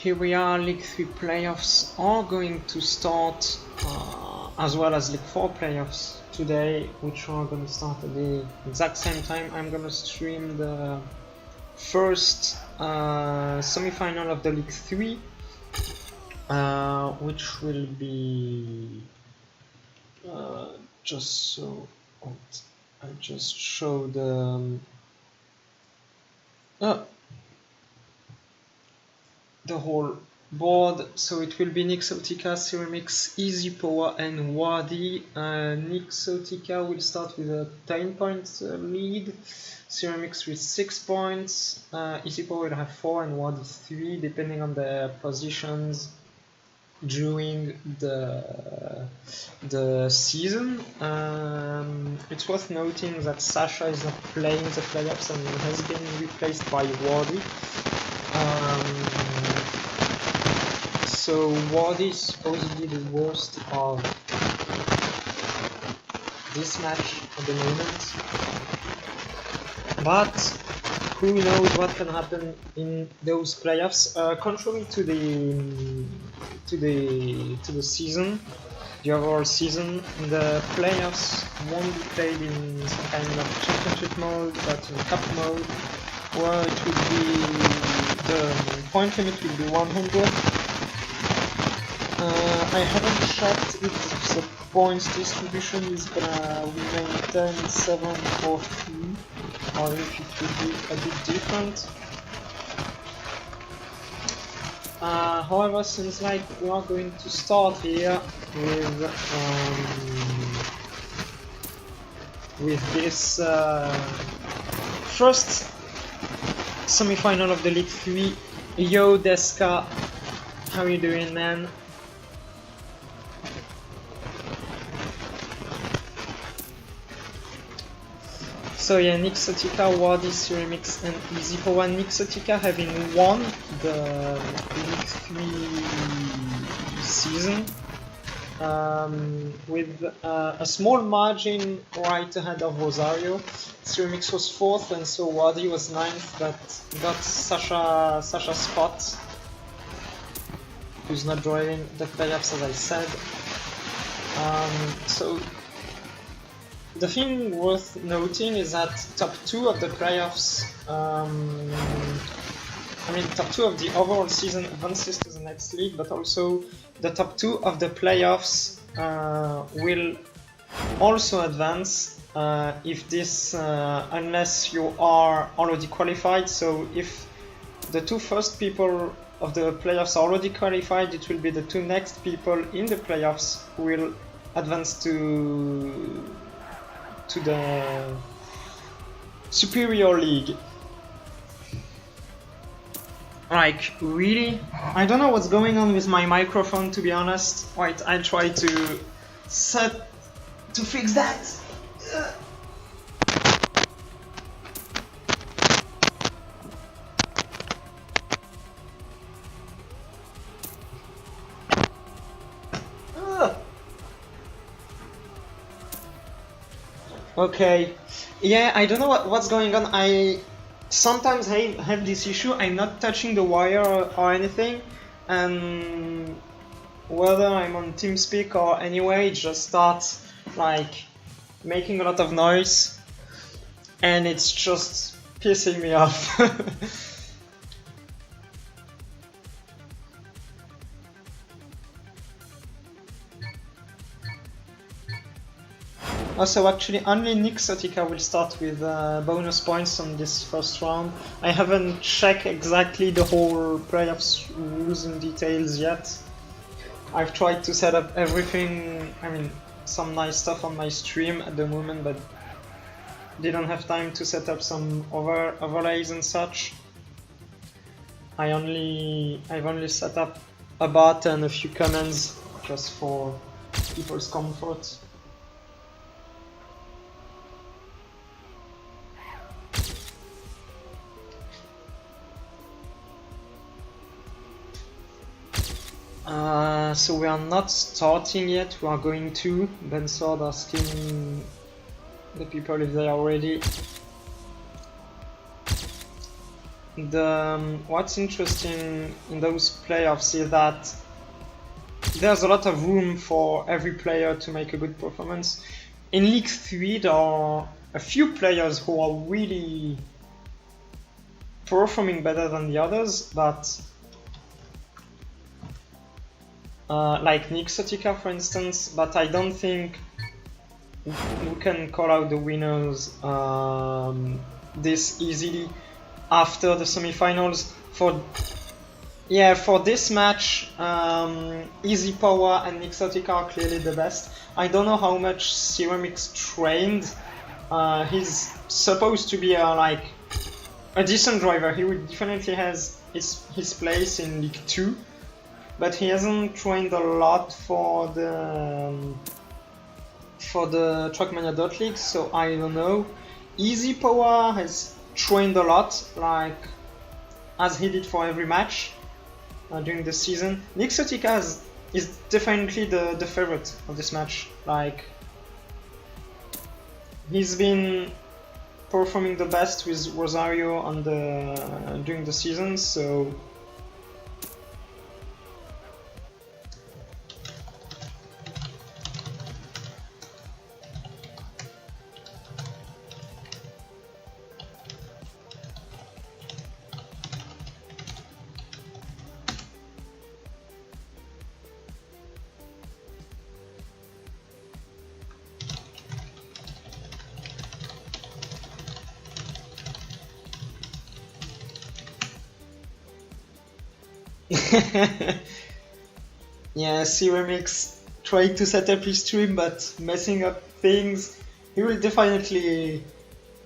Here we are, League 3 playoffs are going to start, as well as League 4 playoffs today, which are going to start at the exact same time. I'm going to stream the first semi-final of the League 3, which will be just so I just show the whole board. So it will be Nixotica, Ceramics, Easy Power and Wadi. Nixotica will start with a 10 points lead, Ceramics with 6 points, Easy Power will have 4 and Wadi 3 depending on their positions during the season. It's worth noting that Sasha is not playing the playoffs and has been replaced by Wadi. So Wadi is supposedly the worst of this match at the moment, but who knows what can happen in those playoffs. Contrary to the season, the overall season, the playoffs won't be played in some kind of championship mode, but in cup mode, where it will be the point limit will be 100. I haven't checked if the points distribution is gonna remain 10, 7, or 3, or if it will be a bit different. However, seems like we are going to start here with this first semi-final of the League 3. Yo, Deska, how you doing, man? So yeah, Nixotica, Wadi, Ceramics and Easy Power. Nixotica having won the League 3 season with a small margin right ahead of Rosario. Ceramics was 4th and so Wadi was 9th, but got Sasha's spot, who's not joining the playoffs as I said. So the thing worth noting is that top 2 of the playoffs, top 2 of the overall season advances to the next league, but also the top 2 of the playoffs will also advance if this, unless you are already qualified. So if the 2 first people of the playoffs are already qualified, it will be the 2 next people in the playoffs who will advance to the Superior League. Like, really? I don't know what's going on with my microphone, to be honest. Wait, I'll try to fix that. Okay, yeah, I don't know what's going on. I sometimes have this issue. I'm not touching the wire or anything, and whether I'm on TeamSpeak or anyway, it just starts like making a lot of noise, and it's just pissing me off. Also, actually, only Nixotica will start with bonus points on this first round. I haven't checked exactly the whole playoffs rules and details yet. I've tried to set up everything, some nice stuff on my stream at the moment, but didn't have time to set up some overlays and such. I've only set up a bot and a few comments just for people's comfort. So we are not starting yet, we are going to. Ben Sword asking the people if they are ready. what's interesting in those playoffs is that there's a lot of room for every player to make a good performance. In League 3, there are a few players who are really performing better than the others, but like Nick Sotika, for instance, but I don't think we can call out the winners this easily after the semifinals. For this match, Easy Power and Nick Sotika are clearly the best. I don't know how much Ceramics trained. He's supposed to be a decent driver. He would definitely has his place in League 2, but he hasn't trained a lot for the Trackmania League, so I don't know. Easy Power has trained a lot, as he did for every match during the season. Nick Sotika is definitely the favorite of this match. He's been performing the best with Rosario during the season, so yeah, Ceramics tried to set up his stream but messing up things. He will definitely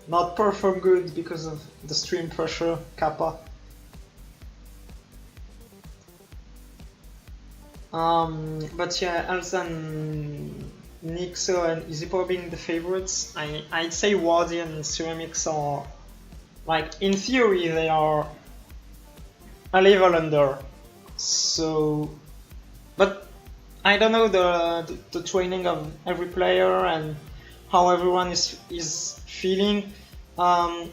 not perform good because of the stream pressure, Kappa. But yeah, other than Nixo and Easypo being the favorites, I'd say Wardy and Ceramics are, in theory, they are a level under. So, but I don't know the training of every player and how everyone is feeling. A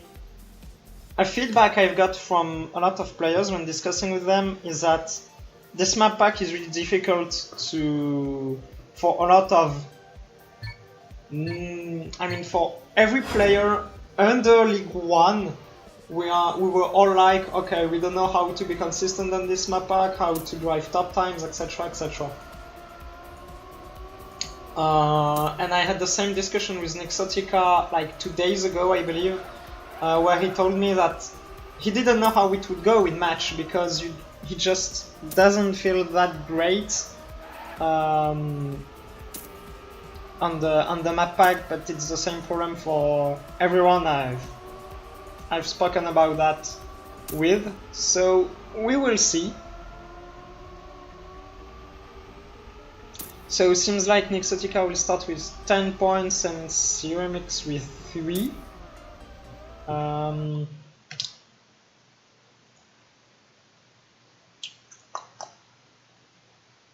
feedback I've got from a lot of players when discussing with them is that this map pack is really difficult for a lot of. For every player under League 1. We were all like, okay, we don't know how to be consistent on this map pack, how to drive top times, etc, etc. And I had the same discussion with Nick Sotika 2 days ago, I believe, where he told me that he didn't know how it would go in match because he just doesn't feel that great on the map pack, but it's the same problem for everyone I've spoken about that with, so we will see. So it seems like Nick Sotika will start with 10 points and Ceramics with 3.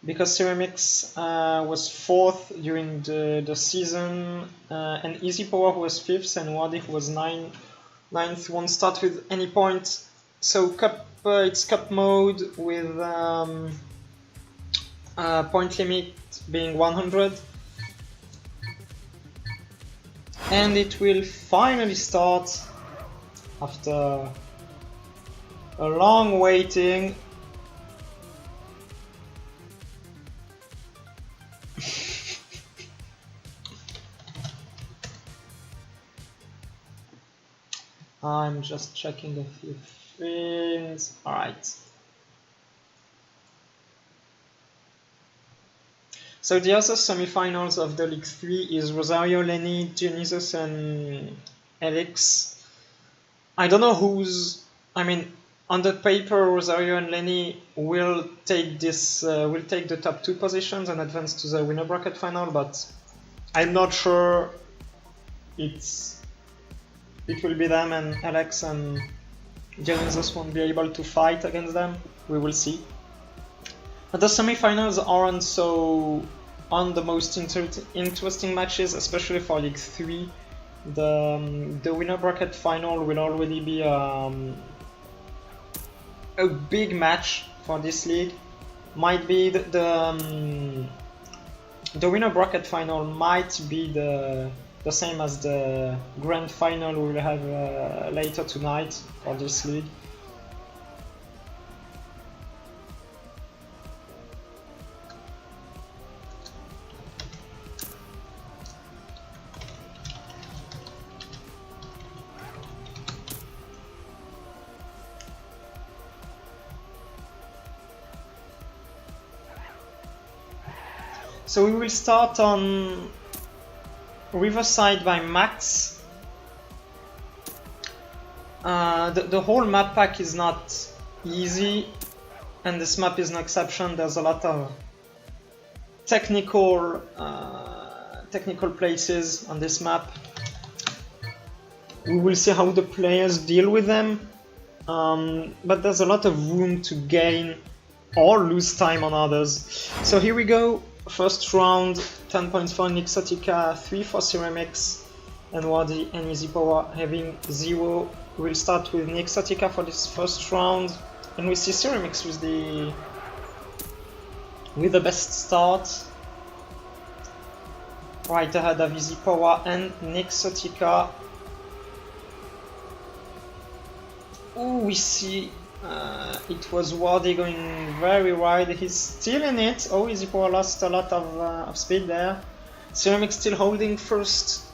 Because Ceramics was 4th during the season, and Easy Power who was 5th and Wardy who was 9th won't start with any point. So it's cup mode with point limit being 100, and it will finally start after a long waiting. I'm just checking a few things. Alright. So the other semifinals of the League 3 is Rosario, Lenny, Dionysus and Alex. I don't know who's... on the paper, Rosario and Lenny will take the top 2 positions and advance to the winner bracket final, but I'm not sure it will be them, and Alex and Dionysus won't be able to fight against them. We will see. But the semifinals aren't so on the most interesting matches, especially for League 3. The winner bracket final will already be a big match for this league. Might be the winner bracket final might be the same as the grand final we will have later tonight for this league. So we will start on Riverside by Max. The whole map pack is not easy, and this map is no exception. There's a lot of technical places on this map. We will see how the players deal with them, but there's a lot of room to gain or lose time on others. So here we go. First round, 10 points for Nixotica, 3 for Ceramics, and Wadi and Easy Power having 0. We'll start with Nixotica for this first round, and we see Ceramics with the best start, right ahead of Easy Power and Nixotica. Ooh, we see it was Wadi going very wide. He's still in it. Oh, Easy Power lost a lot of speed there. Ceramics still holding first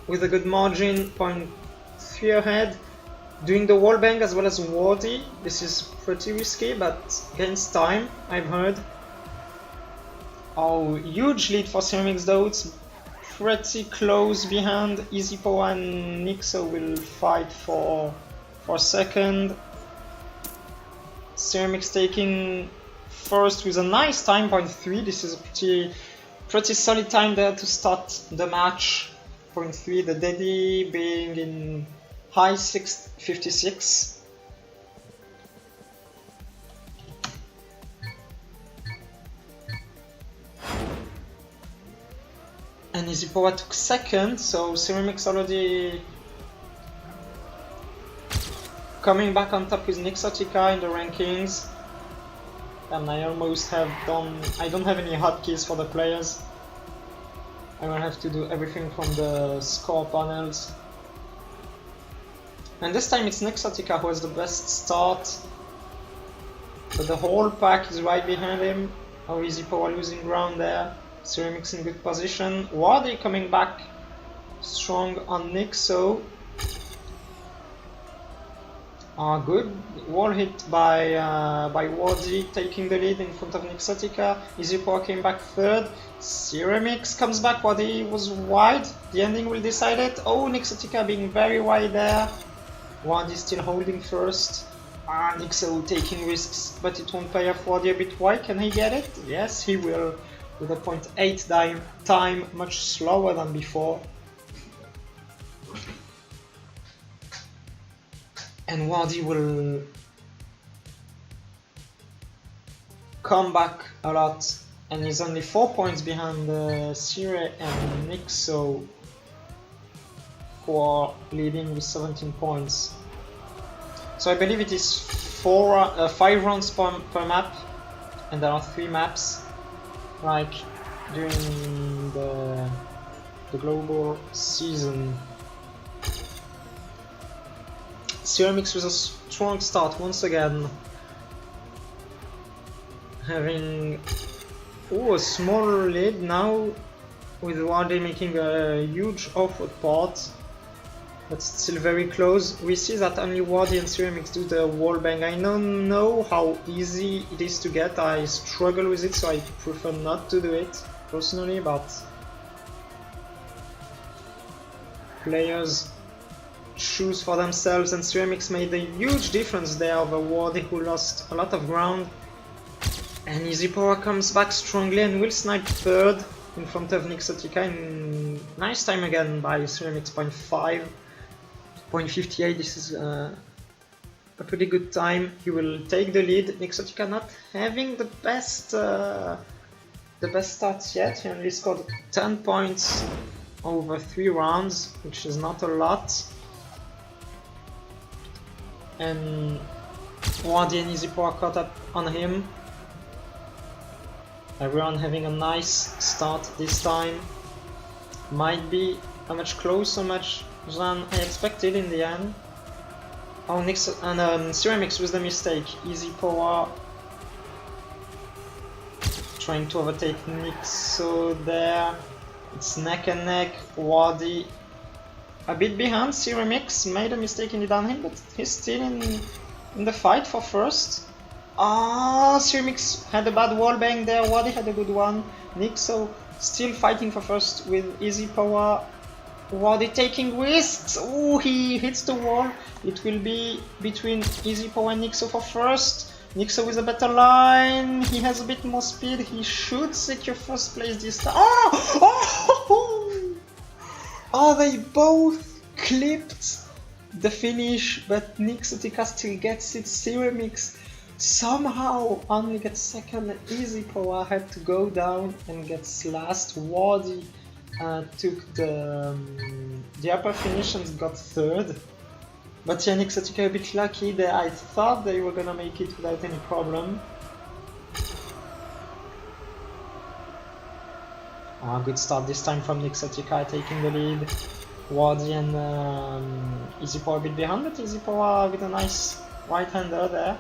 with a good margin, 0.3 ahead. Doing the wall bang as well as Wadi. This is pretty risky, but gains time, I've heard. Oh, huge lead for Ceramics though. It's pretty close behind. Easy Power and Nixo will fight for second. Ceramics taking first with a nice time, 0.3. This is a pretty solid time there to start the match. 0.3, the Daddy being in high 656. And Easy Power took second, so Ceramics already coming back on top with Nixotica in the rankings. And I almost have done... I don't have any hotkeys for the players. I will have to do everything from the score panels. And this time it's Nixotica who has the best start. But the whole pack is right behind him. Oh, Easy Power losing ground there. Ceramics in good position. Wadi coming back strong on Nixo. Good wall hit by Wadi, taking the lead in front of Nixotica. Easy Power came back third. Ceramics comes back. Wadi was wide. The ending will decide it. Oh, Nixotica being very wide there. Wadi still holding first. Nixo taking risks, but it won't pay off. Wadi a bit wide. Can he get it? Yes, he will. With a 0.8 time, much slower than before. And Wadi will come back a lot, and he's only 4 points behind Sire and Nixo, who are leading with 17 points. So I believe it is 5 rounds per map, and there are 3 maps, like during the global season. Ceramics with a strong start once again, having a small lead now, with Wadi making a huge offward part, but still very close. We see that only Wadi and Ceramics do the wall bang. I don't know how easy it is to get. I struggle with it, so I prefer not to do it personally, but players choose for themselves, and Ceramics made a huge difference there over Wadi, who lost a lot of ground. And Easy Power comes back strongly and will snipe third in front of Nixotica, and nice time again by Ceramics, 0.5, 0.58. This is a pretty good time. He will take the lead. Nixotica not having the best starts yet. He only scored 10 points over 3 rounds, which is not a lot. And Wardy and Easy Power caught up on him. Everyone having a nice start this time. Might be a much closer match than I expected in the end. Oh, Nix and Ceramics with the mistake. Easy Power trying to overtake Nixo there. It's neck and neck. Wardy a bit behind. Ceramics made a mistake in the downhill, but he's still in the fight for first. Ah, Ceramics had a bad wall bang there. Wardy had a good one. Nixo still fighting for first with Easy Power. Wardy taking risks. Oh, he hits the wall. It will be between Easy Power and Nixo for first. Nixo with a better line. He has a bit more speed. He should secure first place this time. Oh, oh, they both clipped the finish, but Nixotica still gets it. Ceramics somehow only gets second. Easy Power had to go down and gets last. Wardy took the upper finish and got third. But yeah, Nixotica a bit lucky there. I thought they were gonna make it without any problem. Good start this time from Nixotica, taking the lead. Wardy and Easy Power a bit behind, but Easy Power with a nice right-hander there.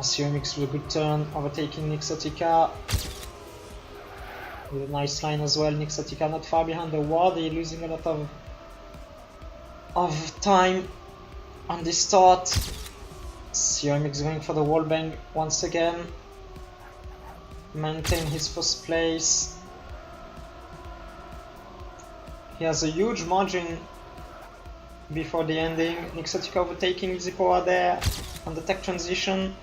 Ceramics with a good turn, overtaking Nixotica. With a nice line as well. Nixotica not far behind the Wardy, losing a lot of time on this start. Ceramics going for the wall bang once again. Maintain his first place. He has a huge margin before the ending. Nixotica overtaking Easy Power there on the tech transition.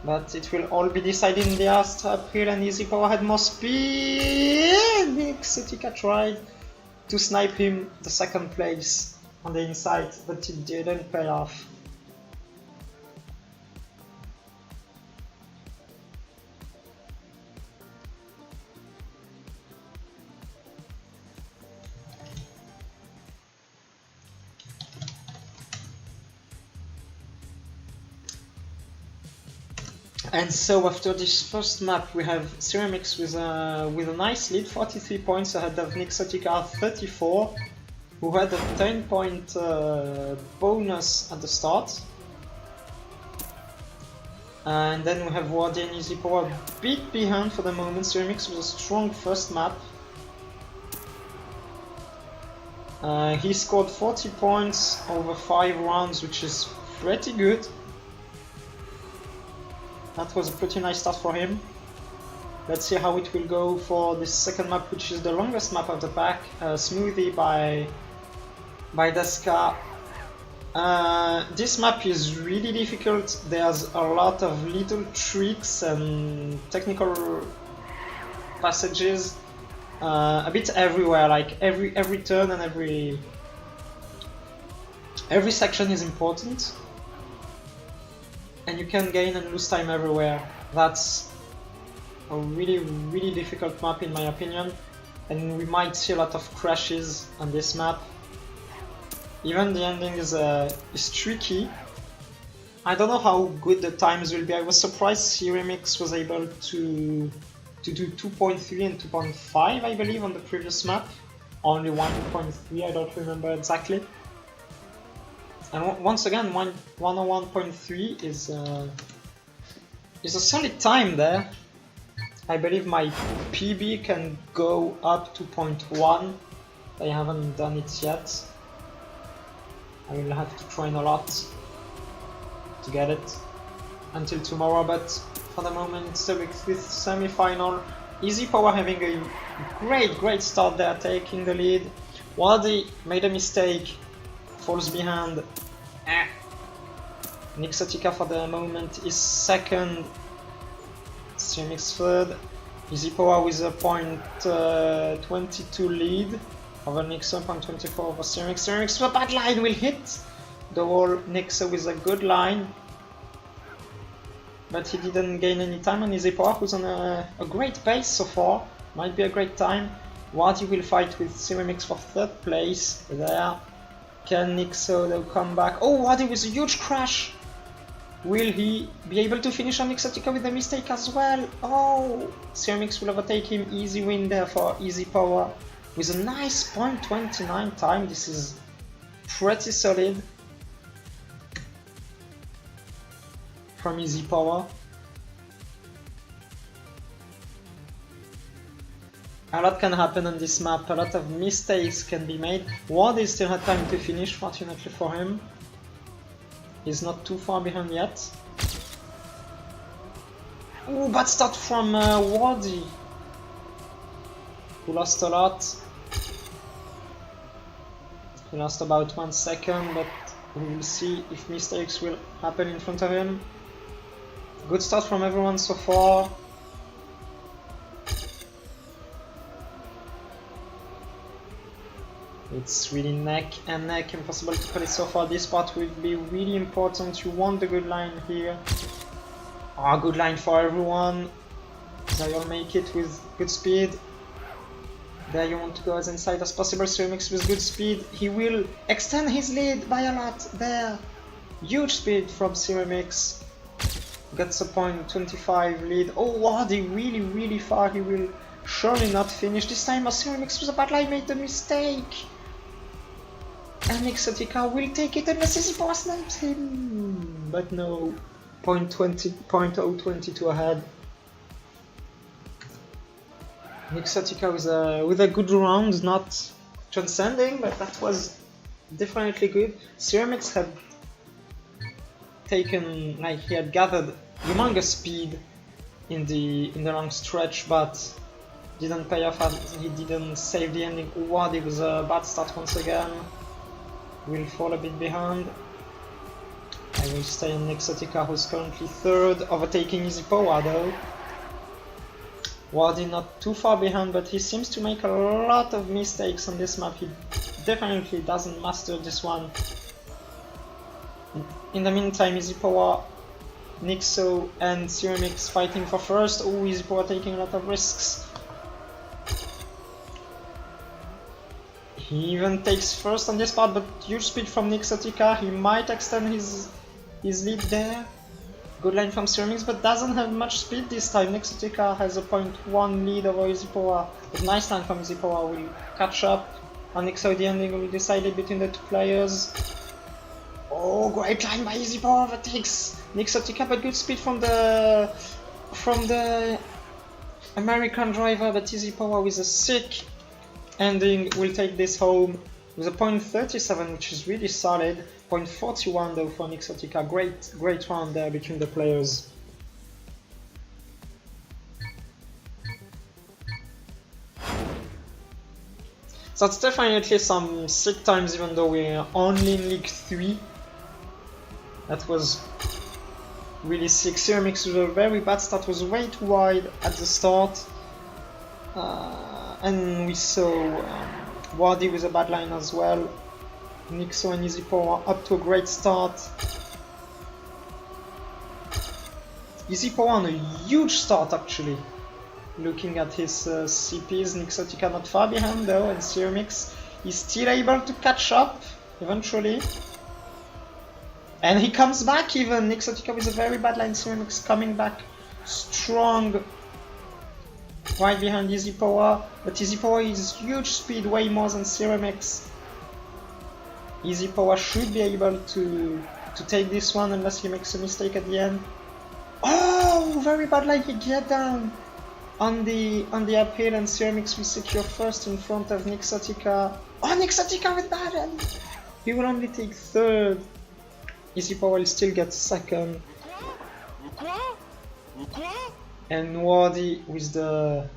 But it will all be decided in the last uphill, and Easy Power had more speed. Nixotica tried to snipe him the second place on the inside, but it didn't pay off. And so after this first map, we have Ceramics with a nice lead, 43 points ahead of Nixotica 34, who had a 10-point bonus at the start. And then we have Wardy and Easy Power a bit behind for the moment. Ceramics with a strong first map. He scored 40 points over 5 rounds, which is pretty good. That was a pretty nice start for him. Let's see how it will go for this second map, which is the longest map of the pack. Smoothie by Deska. This map is really difficult. There's a lot of little tricks and technical passages a bit everywhere. Like every turn and every section is important. And you can gain and lose time everywhere. That's a really difficult map in my opinion, and we might see a lot of crashes on this map. Even the ending is tricky. I don't know how good the times will be. I was surprised Ceramics was able to do 2.3 and 2.5, I believe, on the previous map. Only 1.3, I don't remember exactly. And once again, 101.3 is a solid time there. I believe my PB can go up to 0.1. I haven't done it yet. I will have to train a lot to get it until tomorrow, but for the moment, so with semi-final, Easy Power having a great start there, taking the lead. Wardy made a mistake, falls behind. Nixotica for the moment is second. Ceramics third. Easy Power with a 0.22 lead over Nixo, 0.24 over Ceramics. Ceramics with a bad line will hit the wall. Nixo with a good line, but he didn't gain any time on Easy Power, who's on a great pace so far. Might be a great time. Wardy will fight with Ceramics for third place there. Can Nixo come back? Oh, Wadi with a huge crash! Will he be able to finish on Nixotica with a mistake as well? Oh, Cermix will overtake him. Easy win there for Easy Power with a nice 0.29 time. This is pretty solid from Easy Power. A lot can happen on this map, a lot of mistakes can be made. Wadi still had time to finish, fortunately for him. He's not too far behind yet. Ooh, bad start from Wadi, who lost a lot. He lost about 1 second, but we will see if mistakes will happen in front of him. Good start from everyone so far. It's really neck and neck, impossible to call it so far. This part will be really important. You want the good line here. Ah, good line for everyone. They all make it with good speed. There you want to go as inside as possible. Cermix with good speed. He will extend his lead by a lot there. Huge speed from Cermix. Gets a 0.25 lead. Oh, Wadi really far. He will surely not finish this time. As Cermix with a bad line made a mistake. And Exotica will take it unless Easy Power snipes him. But no. 0.022 ahead. Exotica with a good round, not transcending, but that was definitely good. Cermix had taken, like, he had gathered humongous speed in the long stretch, but didn't pay off as he didn't save the ending. Wadi was a bad start once again. Will fall a bit behind. I will stay on Exotica, who's currently third, overtaking Easy Power though. Wadi not too far behind, but he seems to make a lot of mistakes on this map. He definitely doesn't master this one. In the meantime, Easy Power, Nixo and Cermix fighting for first. Oh, Easy Power taking a lot of risks. He even takes first on this part, but huge speed from Nixotica. He might extend his lead there. Good line from Cermix, but doesn't have much speed this time. Nixotica has a 0.1 lead over Easy Power. But nice line from Easy Power will catch up. And Nixo, the ending will be decided between the two players. Oh, great line by Easy Power overtakes Nixotica, but good speed from the American driver. But Easy Power with a sick ending will take this home with a 0.37, which is really solid. 0.41 though for Nixotica. Great round there between the players. So it's definitely some sick times, even though we're only in League 3. That was really sick. Cermix with a very bad start, was way too wide at the start. And we saw Wadi with a bad line as well. Nixo and Easy Power up to a great start. Easy Power on a huge start actually. Looking at his CPs, Nixotica not far behind though, and Cermix is still able to catch up eventually. And he comes back even. Nixotica with a very bad line. Cermix coming back strong. Right behind Easy Power, but Easy Power is huge speed, way more than Cermix. Easy Power should be able to take this one unless he makes a mistake at the end. Oh, very bad line, he get down on the uphill, and Cermix will secure first in front of Nixotica. Oh, Nixotica with bad end! He will only take third. Easy Power will still get second. And Wadi with the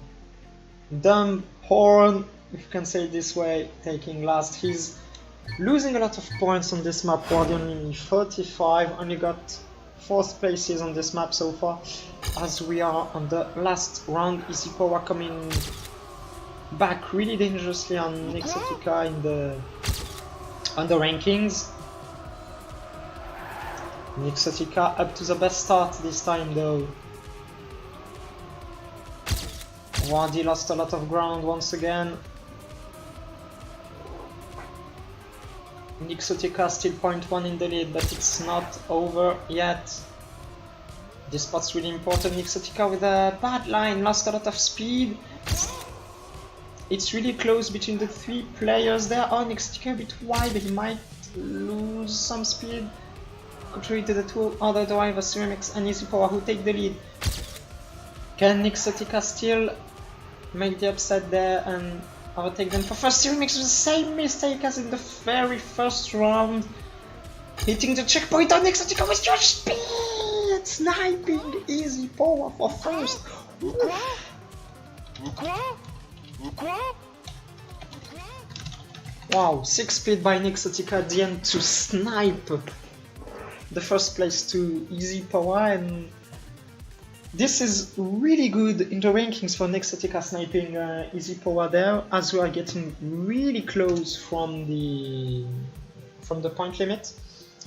dumb horn, if you can say it this way, taking last. He's losing a lot of points on this map. Wadi only 35, only got 4th places on this map so far. As we are on the last round, Easy Power coming back really dangerously on Nixotica on the rankings. Nixotica up to the best start this time though. Wadi lost a lot of ground once again. Nixotica still 0.1 in the lead, but it's not over yet. This spot's really important. Nixotica with a bad line, lost a lot of speed. It's really close between the three players there. Oh, Nixotica a bit wide, he might lose some speed. Contrary to the two other drivers, Ceramics and Easy Power, who take the lead. Can Nixotica still make the upset there and overtake them for first? Ceramics with the same mistake as in the very first round. Hitting the checkpoint on Nixotica with huge speed! Sniping Easy Power for first. Wow, 6 speed by Nixotica at the end to snipe the first place to Easy Power, and this is really good in the rankings for Nixotica sniping Easy Power there, as we are getting really close from the point limit,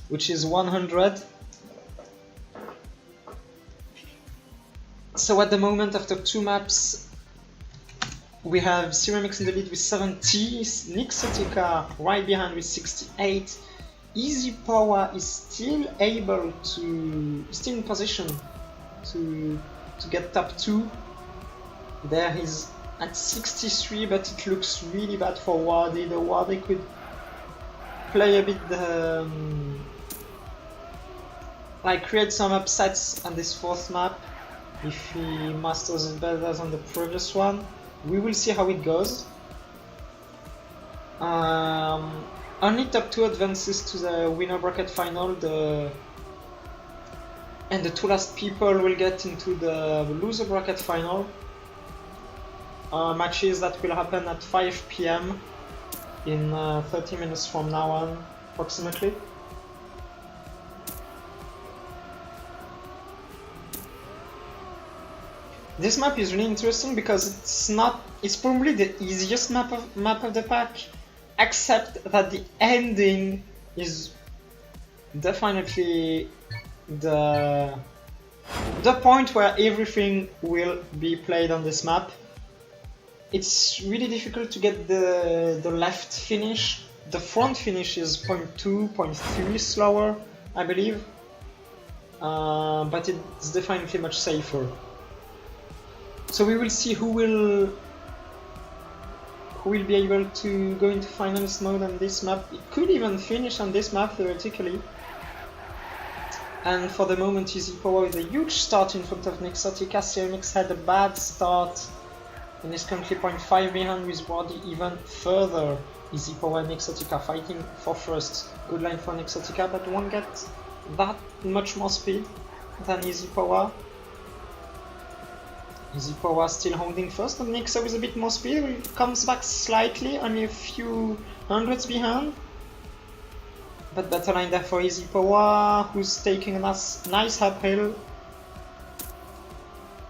which is 100. So at the moment, after 2 maps, we have Ceramics in the lead with 70, Nixotica right behind with 68. Easy Power is still able to, still in position to get top 2. There he's at 63, but it looks really bad for Wardy. The Wardy could play a bit like create some upsets on this 4th map if he masters it better than the previous one. We will see how it goes. Only top 2 advances to the winner bracket final, and the 2 last people will get into the loser bracket final. Matches that will happen at 5 PM in 30 minutes from now on, approximately. This map is really interesting because it's probably the easiest map of the pack, except that the ending is definitely the point where everything will be played on this map. It's really difficult to get the left finish. The front finish is 0.2, 0.3 slower, I believe, but it's definitely much safer. So we will see who will be able to go into finalist mode on this map. It could even finish on this map theoretically. And for the moment, Easy Power with a huge start in front of Nixotica. Ceramics had a bad start and is currently 0.5 behind with Wardy even further. Easy Power and Nixotica fighting for first. Good line for Nixotica, but won't get that much more speed than Easy Power. Easy Power still holding first, and Nixa with a bit more speed. It comes back slightly, only a few hundreds behind. But better line there for Easy Power, who's taking a nice uphill.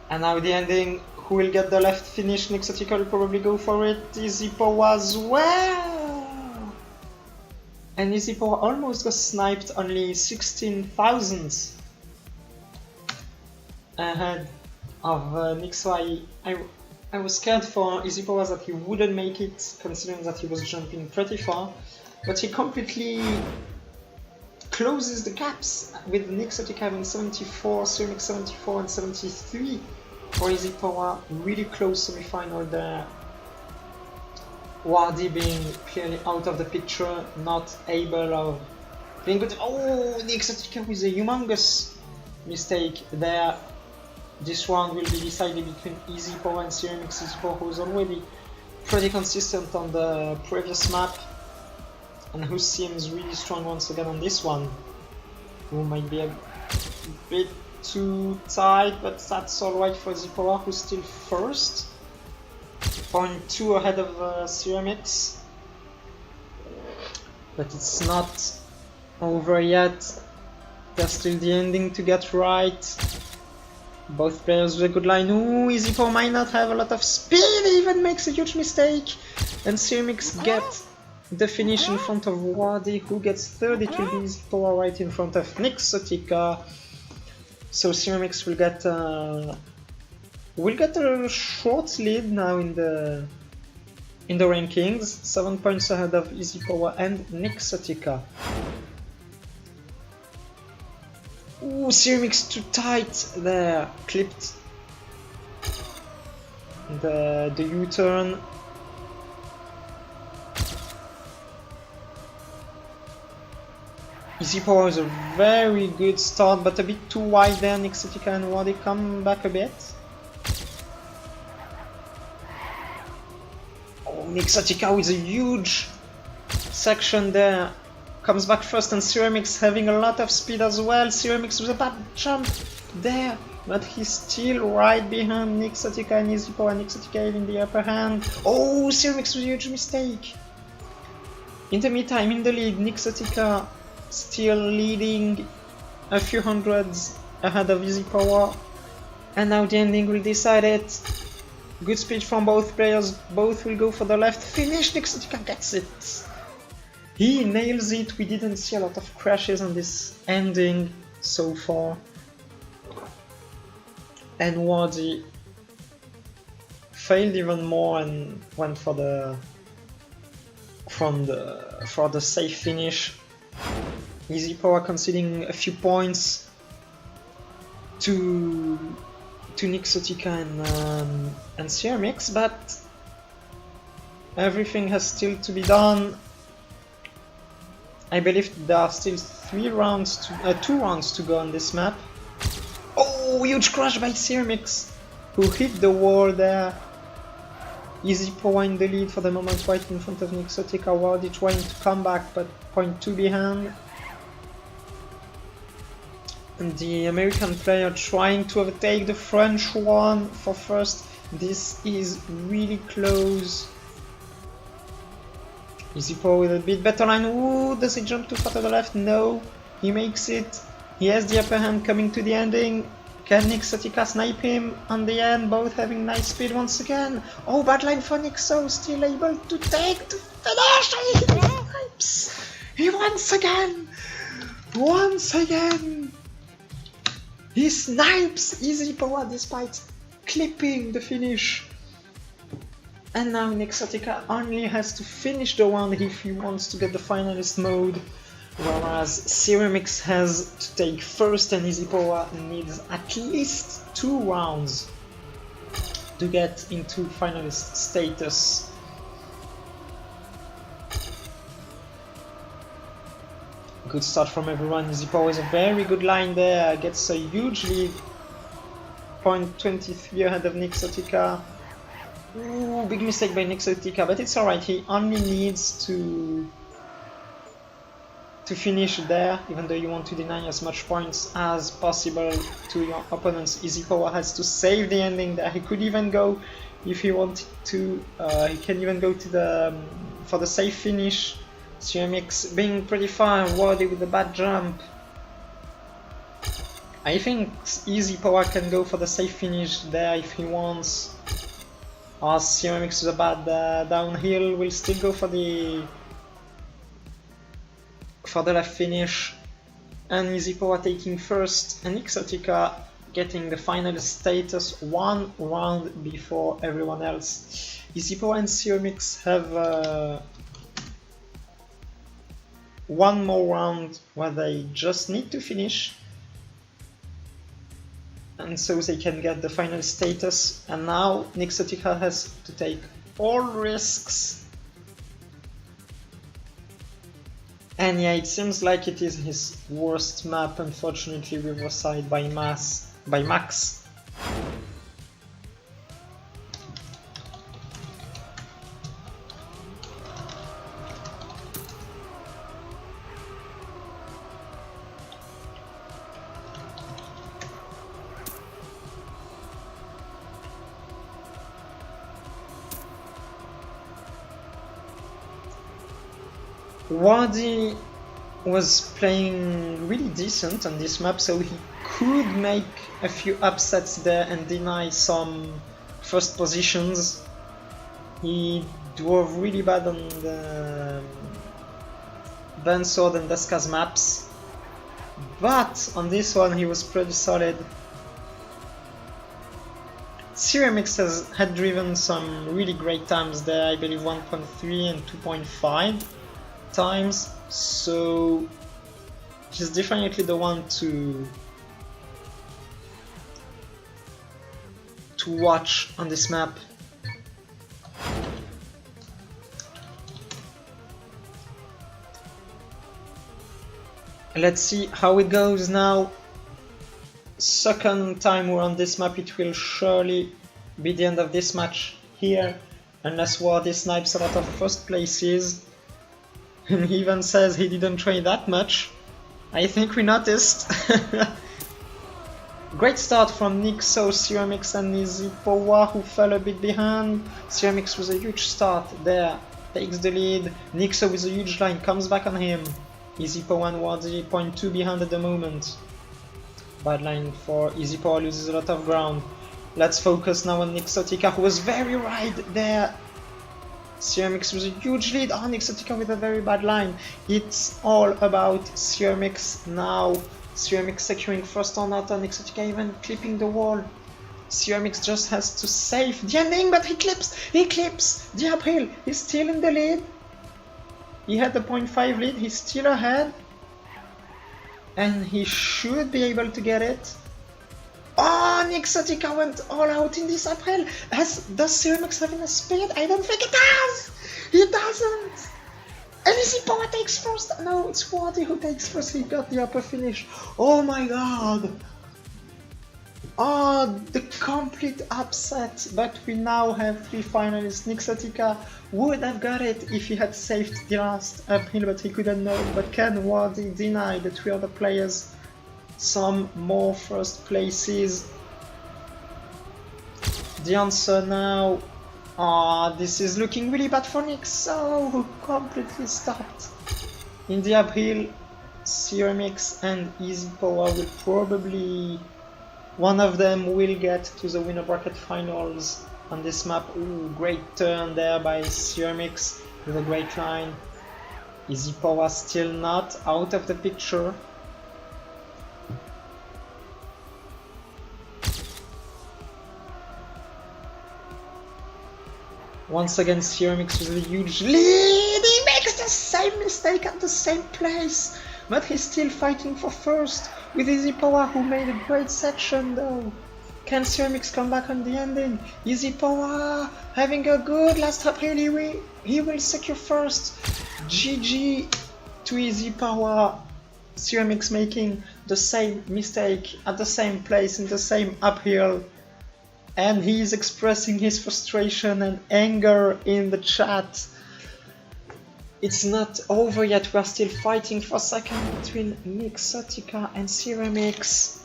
And now the ending, who will get the left finish? Nixotica will probably go for it. Easy Power as well! And Easy Power almost got sniped, only 16 thousandths ahead of Nixo. I was scared for Easy Power that he wouldn't make it, considering that he was jumping pretty far, but he completely closes the gaps with Nixotica having 74, Ceramics 74 and 73 for Easy Power. Really close semi-final there. Wardy being clearly out of the picture, not able of being good. Oh, Nixotica with a humongous mistake there. This round will be decided between Easy Power and Ceramics. Easy Power, who's already pretty consistent on the previous map, and who seems really strong once again on this one. Who might be a bit too tight, but that's alright for Easy Power, who's still first. 0.2 ahead of Ceramics. But it's not over yet. There's still the ending to get right. Both players with a good line. Ooh, Easy Power might not have a lot of speed, he even makes a huge mistake. And Ceramics get the finish in front of Wardy, who gets third. It will be Easy Power right in front of Nixotica. So Ceramics will get a short lead now in the in the rankings, 7 points ahead of Easy Power and Nixotica. Ooh, Ceramics too tight there, clipped the U-turn. Easy Power is a very good start, but a bit too wide there. Nixotica and Wadi come back a bit. Oh, Nixotica with a huge section there. Comes back first, and Ceramics having a lot of speed as well. Ceramics with a bad jump there, but he's still right behind Nixotica and Easy Power. Nixotica having the upper hand. Oh, Ceramics with a huge mistake. In the meantime, in the lead, Nixotica still leading a few hundreds ahead of Easy Power. And now the ending will decide it. Good speed from both players, both will go for the left finish. Nixotica gets it. He nails it. We didn't see a lot of crashes on this ending so far. And Wadi failed even more and went for the safe finish. Easy Power conceding a few points to Nixotica and Ceramics, but everything has still to be done. I believe there are still 2 rounds to go on this map. Oh, huge crash by Ceramics, who hit the wall there. Easy Power in the lead for the moment, right in front of Nixotica. Wadi trying to come back, but 0.2 behind. And the American player trying to overtake the French one for first. This is really close. Easy Power with a bit better line. Ooh, does he jump too far to the left? No, he makes it. He has the upper hand coming to the ending. Can Nixotica snipe him on the end? Both having nice speed once again. Oh, bad line for Nixo, still able to take the finish. He snipes. He once again. He snipes Easy Power despite clipping the finish. And now Nixotica only has to finish the round if he wants to get the finalist mode, whereas Ceramics has to take first and Easy Power needs at least 2 rounds to get into finalist status. Good start from everyone. Easy Power is a very good line there, gets a huge lead. 0.23 ahead of Nixotica. Ooh, big mistake by Nixotica, but it's alright, he only needs to finish there, even though you want to deny as much points as possible to your opponents. Easy Power has to save the ending there. He could even go, if he wanted to, he can even go to the for the safe finish. Ceramics being pretty far, Wadi with a bad jump. I think Easy Power can go for the safe finish there if he wants. Ceramics with a bad downhill will still go for the left finish. And Easy Power taking first, and Nixotica getting the final status 1 round before everyone else. Easy Power and Ceramics have 1 more round where they just need to finish, and so they can get the final status. And now Nixotica has to take all risks. And yeah, it seems like it is his worst map, unfortunately, Riverside by Max. Wadi was playing really decent on this map, so he could make a few upsets there and deny some first positions. He drove really bad on the Bansword and Daska's maps, but on this one he was pretty solid. Ceramics had driven some really great times there, I believe 1.3 and 2.5 times, so he's definitely the one to watch on this map. Let's see how it goes now. Second time we're on this map, it will surely be the end of this match here, unless Wardy snipes a lot of first places. And he even says he didn't train that much. I think we noticed. Great start from Nixo, Ceramics and Easypowa, who fell a bit behind. Ceramics with a huge start there, takes the lead. Nixo with a huge line, comes back on him. Easypowa and Wardy 0.2 behind at the moment. Bad line for Easypowa, loses a lot of ground. Let's focus now on Nixotica, who was very right there. Ceramics with a huge lead. Oh, Nixotica with a very bad line. It's all about Ceramics now. Ceramics securing first on auto, Nixotica even clipping the wall. Ceramics just has to save the ending, but he clips the uphill. He's still in the lead. He had the 0.5 lead, he's still ahead. And he should be able to get it. Oh, Nixotica went all out in this uphill. Does Ceramics have enough speed? I don't think it does! He doesn't! And Easypowa takes first. No, it's Wardy who takes first. He got the upper finish. Oh my god! Oh, the complete upset. But we now have 3 finalists. Nixotica would have got it if he had saved the last uphill, but he couldn't know. But can Wardy deny the 3 other players some more first places? The answer now. This is looking really bad for Nixo, who completely stopped in the uphill. Ceramics and Easypowa will probably, one of them will get to the winner bracket finals on this map. Ooh, great turn there by Ceramics with a great line. Easypowa still not out of the picture. Once again, Ceramics with a huge lead. He makes the same mistake at the same place, but he's still fighting for first with Easypowa, who made a great section though. Can Ceramics come back on the ending? Easypowa having a good last uphill. He will secure first. GG to Easypowa. Ceramics making the same mistake at the same place in the same uphill. And he's expressing his frustration and anger in the chat. It's not over yet, we're still fighting for second between Nixotica and Ceramics.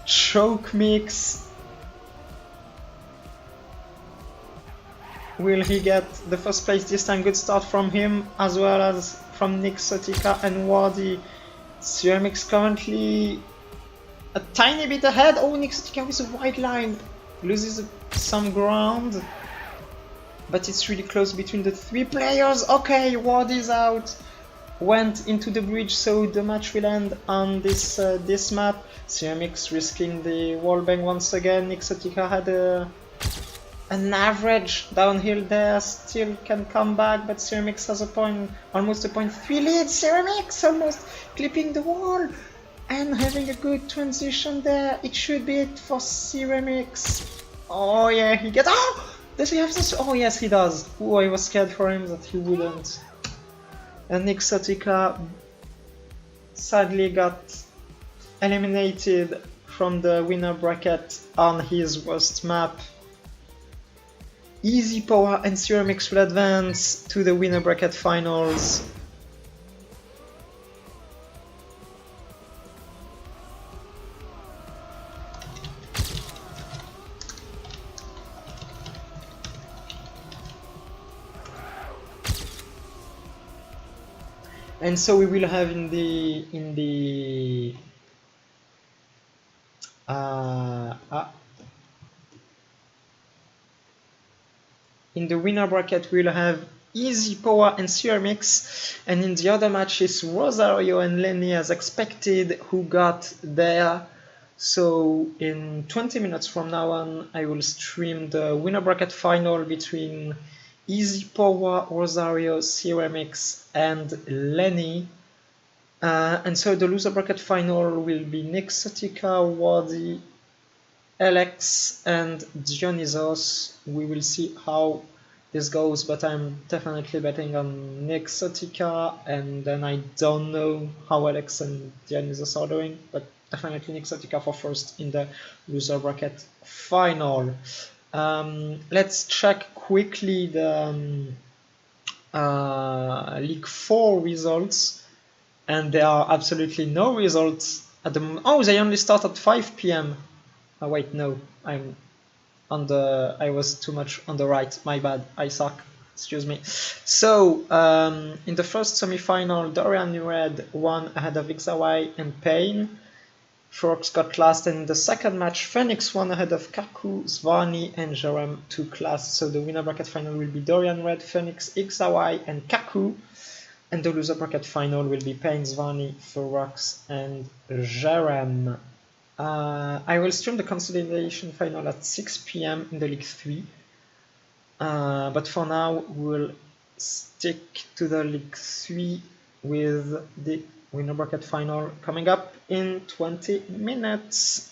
Choke mix. Will he get the first place this time? Good start from him as well as from Nixotica and Wardy. Ceramics currently a tiny bit ahead. Oh, Nixotica with a wide line. Loses some ground. But it's really close between the 3 players. Okay, Wardy's out. Went into the bridge, so the match will end on this this map. Ceramics risking the wallbang once again. Nixotica had an average downhill there, still can come back, but Ceramics has almost a 0.3 lead. Ceramics almost clipping the wall and having a good transition there. It should be it for Ceramics. Oh yeah, he gets. Oh! Does he have this? Oh yes, he does. Oh, I was scared for him that he wouldn't. And Nixotica sadly got eliminated from the winner bracket on his worst map. Easypowa and Ceramics will advance to the winner bracket finals. And so we will have in the winner bracket we'll have Easy Power and Ceramics, and in the other matches Rosario and Lenny as expected, who got there. So in 20 minutes from now on, I will stream the winner bracket final between Easy Power, Rosario, Ceramics, and Lenny. And so the loser bracket final will be Nick Satika, Wadi, Alex, and Dionysos. We will see how this goes, but I'm definitely betting on Nick Satika, and then I don't know how Alex and Dionysos are doing, but definitely Nick Satika for first in the loser bracket final. Let's check quickly the League 4 results, and there are absolutely no results at the moment. Oh, they only start at 5 p.m. Oh, wait, no, I'm on the. I was too much on the right. My bad. I suck. Excuse me. So in the first semi-final, Dorian Red won ahead of Ixawai and Payne. Frogs got last, and in the second match, Phoenix won ahead of Kaku, Zvani, and Jerem took last. So the winner bracket final will be Dorian Red, Phoenix, Ixawai, and Kaku. And the loser bracket final will be Payne, Zvani, Ferox, and Jerem. I will stream the consolidation final at 6 p.m. in the League 3. But for now, we'll stick to the League 3 with the winner bracket final coming up in 20 minutes.